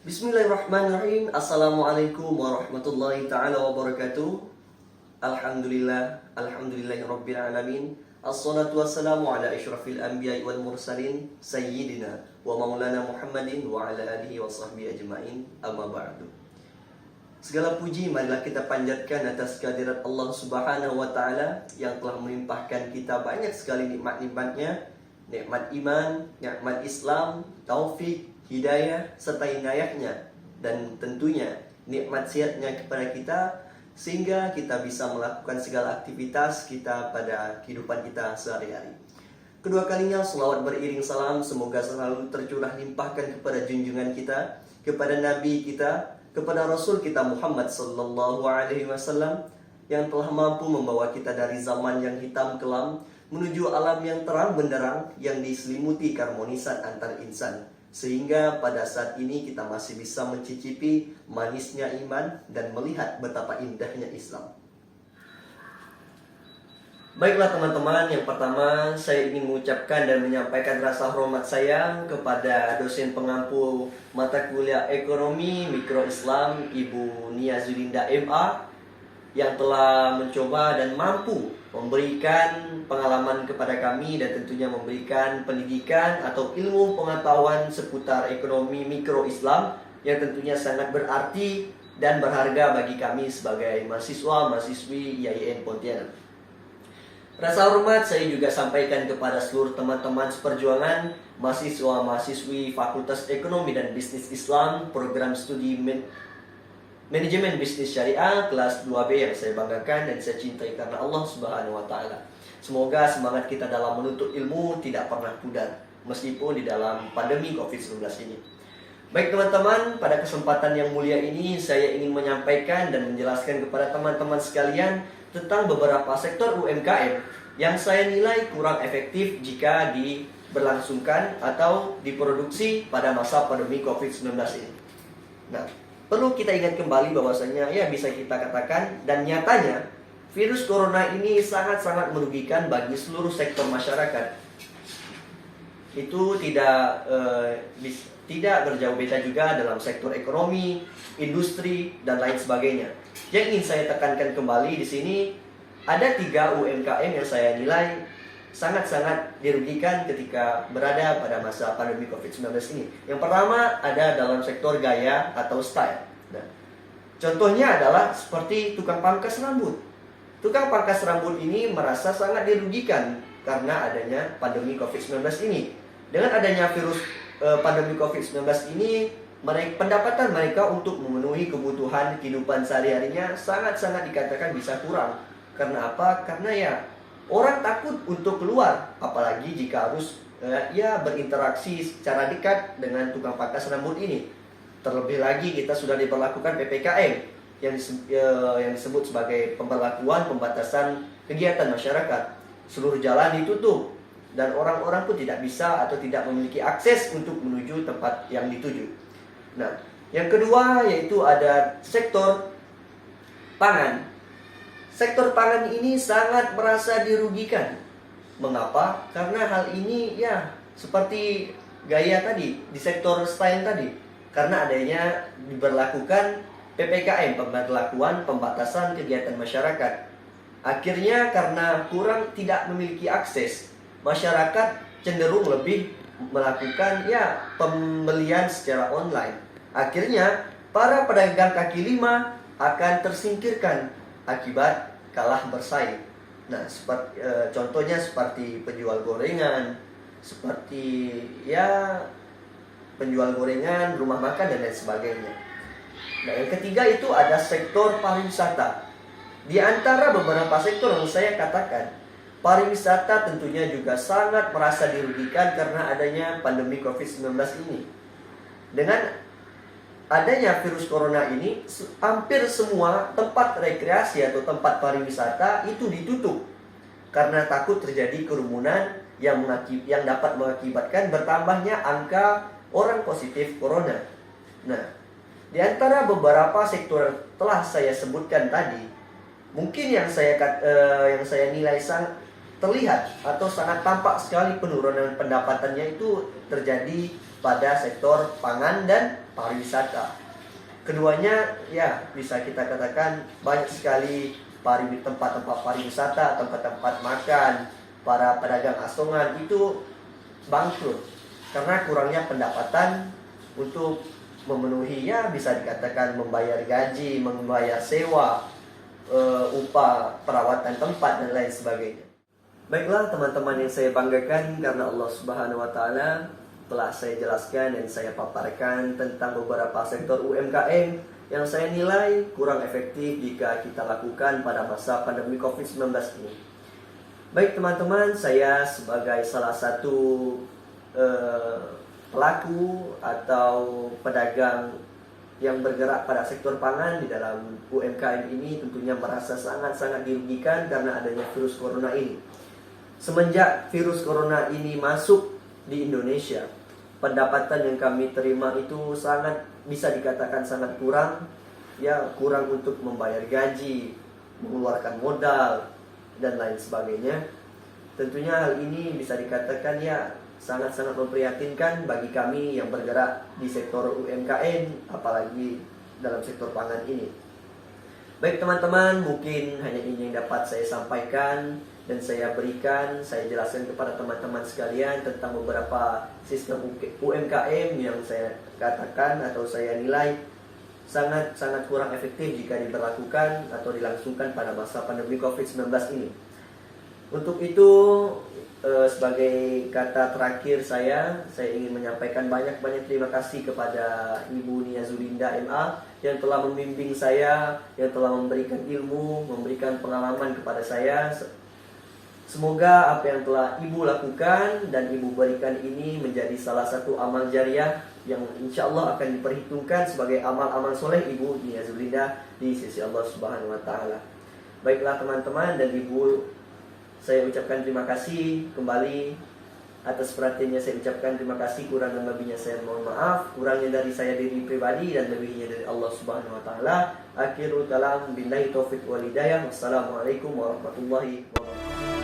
Bismillahirrahmanirrahim. Assalamualaikum warahmatullahi ta'ala wabarakatuh. Alhamdulillahirabbil alamin. Assalatu wassalamu ala asyrafil anbiya'i wal mursalin sayyidina wa maulana Muhammadin wa ala alihi wa sahbihi ajma'in. Amma ba'du. Segala puji marilah kita panjatkan atas kehadirat Allah Subhanahu wa taala yang telah melimpahkan kita banyak sekali nikmat-nikmatnya, nikmat iman, nikmat Islam, taufik, hidayah serta inayahnya, dan tentunya nikmat sihatnya kepada kita sehingga kita bisa melakukan segala aktivitas kita pada kehidupan kita sehari-hari. Kedua kalinya selawat beriring salam semoga selalu tercurah limpahkan kepada junjungan kita, kepada Nabi kita, kepada Rasul kita Muhammad sallallahu alaihi wasallam yang telah mampu membawa kita dari zaman yang hitam kelam menuju alam yang terang benderang yang diselimuti keharmonisan antar insan, sehingga pada saat ini kita masih bisa mencicipi manisnya iman dan melihat betapa indahnya Islam. Baiklah teman-teman, yang pertama saya ingin mengucapkan dan menyampaikan rasa hormat saya kepada dosen pengampu mata kuliah Ekonomi Mikro Islam Ibu Nia Zulinda MA yang telah mencoba dan mampu memberikan pengalaman kepada kami dan tentunya memberikan pendidikan atau ilmu pengetahuan seputar ekonomi mikro Islam yang tentunya sangat berarti dan berharga bagi kami sebagai mahasiswa-mahasiswi IAIN Pontianak. Rasa hormat saya juga sampaikan kepada seluruh teman-teman seperjuangan mahasiswa-mahasiswi Fakultas Ekonomi dan Bisnis Islam Program Studi Manajemen Bisnis Syariah kelas 2B yang saya banggakan dan saya cintai karena Allah Subhanahu wa taala. Semoga semangat kita dalam menuntut ilmu tidak pernah pudar meskipun di dalam pandemi Covid-19 ini. Baik teman-teman, pada kesempatan yang mulia ini saya ingin menyampaikan dan menjelaskan kepada teman-teman sekalian tentang beberapa sektor UMKM yang saya nilai kurang efektif jika diberlangsungkan atau diproduksi pada masa pandemi Covid-19 ini. Nah, perlu kita ingat kembali bahwasanya ya bisa kita katakan dan nyatanya virus corona ini sangat-sangat merugikan bagi seluruh sektor masyarakat. Itu tidak berjauh beda juga dalam sektor ekonomi, industri dan lain sebagainya. Yang ingin saya tekankan kembali di sini ada 3 UMKM yang saya nilai sangat-sangat dirugikan ketika berada pada masa pandemi Covid-19 ini. Yang pertama ada dalam sektor gaya atau style. Nah, contohnya adalah seperti tukang pangkas rambut. Tukang pangkas rambut ini merasa sangat dirugikan karena adanya pandemi Covid-19 ini. Dengan adanya virus pandemi Covid-19 ini, pendapatan mereka untuk memenuhi kebutuhan kehidupan sehari-harinya sangat-sangat dikatakan bisa kurang. Karena apa? Karena ya orang takut untuk keluar, apalagi jika harus berinteraksi secara dekat dengan tukang pangkas rambut ini. Terlebih lagi kita sudah diberlakukan PPKM yang disebut sebagai pemberlakuan pembatasan kegiatan masyarakat. Seluruh jalan ditutup dan orang-orang pun tidak bisa atau tidak memiliki akses untuk menuju tempat yang dituju. Nah, yang kedua yaitu ada sektor pangan. Sektor pangan ini sangat merasa dirugikan. Mengapa? Karena hal ini ya seperti gaya tadi di sektor style tadi. Karena adanya diberlakukan PPKM, pemberlakuan pembatasan kegiatan masyarakat. Akhirnya karena kurang tidak memiliki akses, masyarakat cenderung lebih melakukan pembelian secara online. Akhirnya para pedagang kaki lima akan tersingkirkan akibat kalah bersaing. Nah, contohnya seperti penjual gorengan, seperti penjual gorengan, rumah makan dan lain sebagainya. Nah, yang ketiga itu ada sektor pariwisata. Di antara beberapa sektor yang saya katakan, pariwisata tentunya juga sangat merasa dirugikan karena adanya pandemi Covid-19 ini. Dengan adanya virus corona ini, hampir semua tempat rekreasi atau tempat pariwisata itu ditutup karena takut terjadi kerumunan yang dapat mengakibatkan bertambahnya angka orang positif corona. Nah, di antara beberapa sektor yang telah saya sebutkan tadi, mungkin yang saya nilai sangat terlihat atau sangat tampak sekali penurunan pendapatannya itu terjadi pada sektor pangan dan pariwisata. Keduanya ya bisa kita katakan banyak sekali tempat-tempat pariwisata, tempat-tempat makan, para pedagang asongan itu bangkrut karena kurangnya pendapatan untuk memenuhi ya bisa dikatakan membayar gaji, membayar sewa, upah perawatan tempat dan lain sebagainya. Baiklah teman-teman yang saya banggakan, karena Allah Subhanahu wa taala telah saya jelaskan dan saya paparkan tentang beberapa sektor UMKM yang saya nilai kurang efektif jika kita lakukan pada masa pandemi Covid-19 ini. Baik teman-teman, saya sebagai salah satu pelaku atau pedagang yang bergerak pada sektor pangan di dalam UMKM ini tentunya merasa sangat-sangat dirugikan karena adanya virus corona ini. Semenjak virus corona ini masuk di Indonesia, pendapatan yang kami terima itu sangat bisa dikatakan sangat kurang, ya kurang untuk membayar gaji, mengeluarkan modal dan lain sebagainya. Tentunya hal ini bisa dikatakan ya sangat-sangat memprihatinkan bagi kami yang bergerak di sektor UMKM, apalagi dalam sektor pangan ini. Baik teman-teman, mungkin hanya ini yang dapat saya sampaikan dan saya jelaskan kepada teman-teman sekalian tentang beberapa sistem UMKM yang saya katakan atau saya nilai sangat-sangat kurang efektif jika diberlakukan atau dilangsungkan pada masa pandemi Covid-19 ini. Untuk itu, sebagai kata terakhir saya ingin menyampaikan banyak-banyak terima kasih kepada Ibu Nia Zulinda MA yang telah membimbing saya, yang telah memberikan ilmu, memberikan pengalaman kepada saya. Semoga apa yang telah Ibu lakukan dan Ibu berikan ini menjadi salah satu amal jariah yang insya Allah akan diperhitungkan sebagai amal-amal soleh Ibu Nia Zulinda di sisi Allah Subhanahu wa taala. Baiklah teman-teman dan Ibu, saya ucapkan terima kasih kembali atas perhatiannya. Saya ucapkan terima kasih, kurang dan lebihnya saya mohon maaf. Kurangnya dari saya diri pribadi dan lebihnya dari Allah Subhanahu wa taala. Akhirul kalam billahi taufiq wal hidayah. Wassalamualaikum warahmatullahi wabarakatuh.